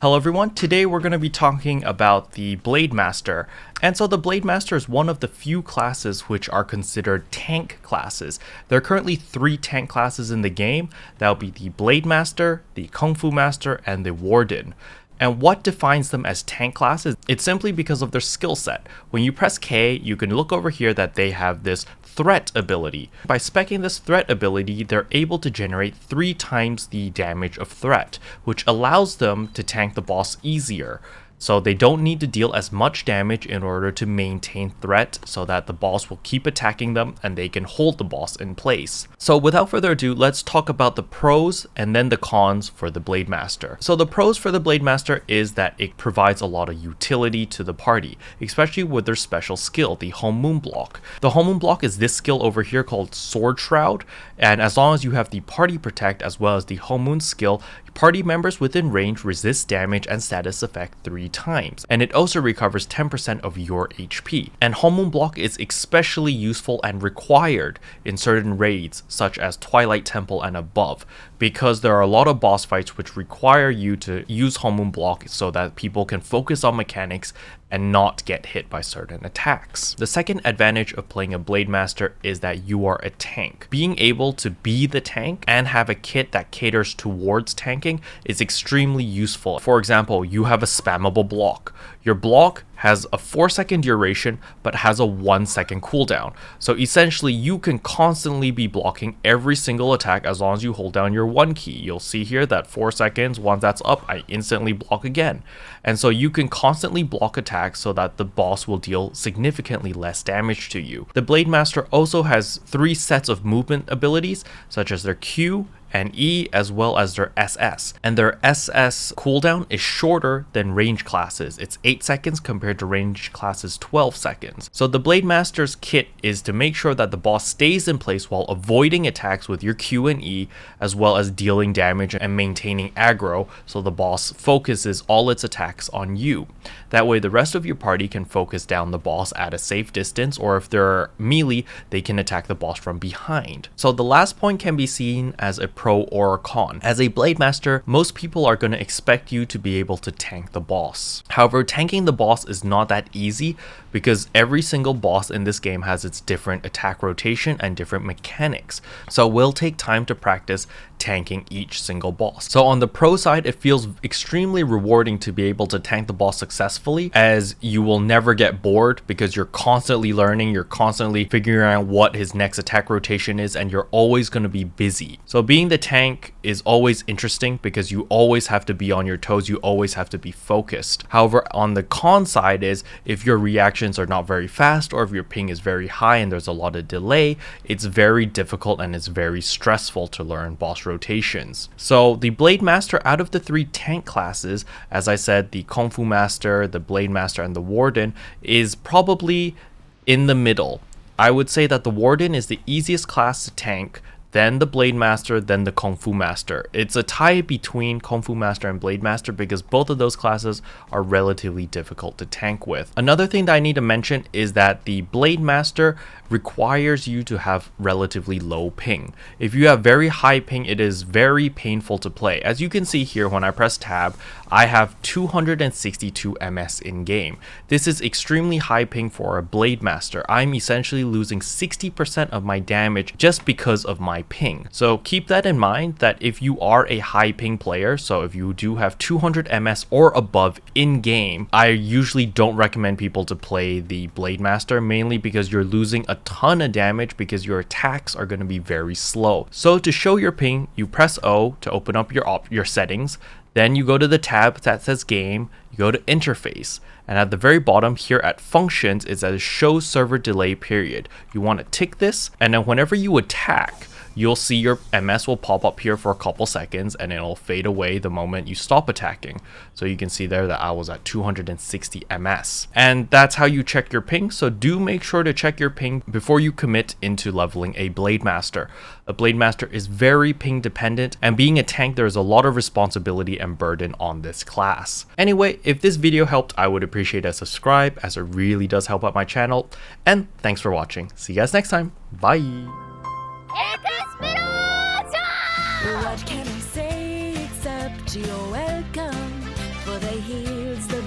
Hello everyone, today we're going to be talking about the Blade Master. And so the Blade Master is one of the few classes which are considered tank classes. There are currently 3 tank classes in the game. That would be the Blade Master, the Kung Fu Master, and the Warden. And what defines them as tank classes? It's simply because of their skill set. When you press K, you can look over here that they have this threat ability. By speccing this threat ability, they're able to generate 3 times the damage of threat, which allows them to tank the boss easier. So they don't need to deal as much damage in order to maintain threat so that the boss will keep attacking them and they can hold the boss in place. So without further ado, let's talk about the pros and then the cons for the Blade Master. So the pros for the Blade Master is that it provides a lot of utility to the party, especially with their special skill, the Home Moon Block. The Home Moon Block is this skill over here called Sword Shroud, and as long as you have the Party Protect as well as the Home Moon skill, party members within range resist damage and status effect 3 times, and it also recovers 10% of your HP. And Home Moon Block is especially useful and required in certain raids such as Twilight Temple and above, because there are a lot of boss fights which require you to use Home Moon Block so that people can focus on mechanics and not get hit by certain attacks. The second advantage of playing a Blade Master is that you are a tank. Being able to be the tank and have a kit that caters towards tanking is extremely useful. For example, you have a spammable block. Your block has a 4-second duration but has a 1-second cooldown. So essentially you can constantly be blocking every single attack as long as you hold down your 1 key. You'll see here that 4 seconds, once that's up, I instantly block again. And so you can constantly block attacks so that the boss will deal significantly less damage to you. The Blade Master also has 3 sets of movement abilities, such as their Q and E as well as their SS, and their SS cooldown is shorter than range classes. It's 8 seconds compared to range classes 12 seconds. So the Blade Master's kit is to make sure that the boss stays in place while avoiding attacks with your Q and E, as well as dealing damage and maintaining aggro so the boss focuses all its attacks on you. That way the rest of your party can focus down the boss at a safe distance, or if they're melee, they can attack the boss from behind. So the last point can be seen as a pro or a con. As a Blade Master, most people are going to expect you to be able to tank the boss. However, tanking the boss is not that easy because every single boss in this game has its different attack rotation and different mechanics. So it will take time to practice tanking each single boss. So on the pro side, it feels extremely rewarding to be able to tank the boss successfully, as you will never get bored because you're constantly learning, you're constantly figuring out what his next attack rotation is, and you're always going to be busy. So being the tank is always interesting because you always have to be on your toes, you always have to be focused. However, on the con side is if your reactions are not very fast or if your ping is very high and there's a lot of delay, it's very difficult and it's very stressful to learn boss rotations. So the Blade Master, out of the 3 tank classes, as I said, the Kung Fu Master, the Blade Master, and the Warden, is probably in the middle. I would say that the Warden is the easiest class to tank, then the Blade Master, then the Kung Fu Master. It's a tie between Kung Fu Master and Blade Master because both of those classes are relatively difficult to tank with. Another thing that I need to mention is that the Blade Master requires you to have relatively low ping. If you have very high ping, it is very painful to play. As you can see here, when I press tab, I have 262 MS in game. This is extremely high ping for a Blade Master. I'm essentially losing 60% of my damage just because of my ping. So keep that in mind, that if you are a high ping player, so if you do have 200 MS or above in game, I usually don't recommend people to play the Blade Master, mainly because you're losing a ton of damage because your attacks are going to be very slow. So to show your ping, you press O to open up your settings, then you go to the tab that says game, you go to interface, and at the very bottom here at functions it says show server delay period. You want to tick this, and then whenever you attack, you'll see your MS will pop up here for a couple seconds and it'll fade away the moment you stop attacking. So you can see there that I was at 260 MS. And that's how you check your ping, so do make sure to check your ping before you commit into leveling a Blade Master. A Blade Master is very ping dependent, and being a tank, there is a lot of responsibility and burden on this class. Anyway, if this video helped, I would appreciate a subscribe, as it really does help out my channel, and thanks for watching. See you guys next time. Bye! ¡Este es mi What can I say except you're welcome? For the heels, the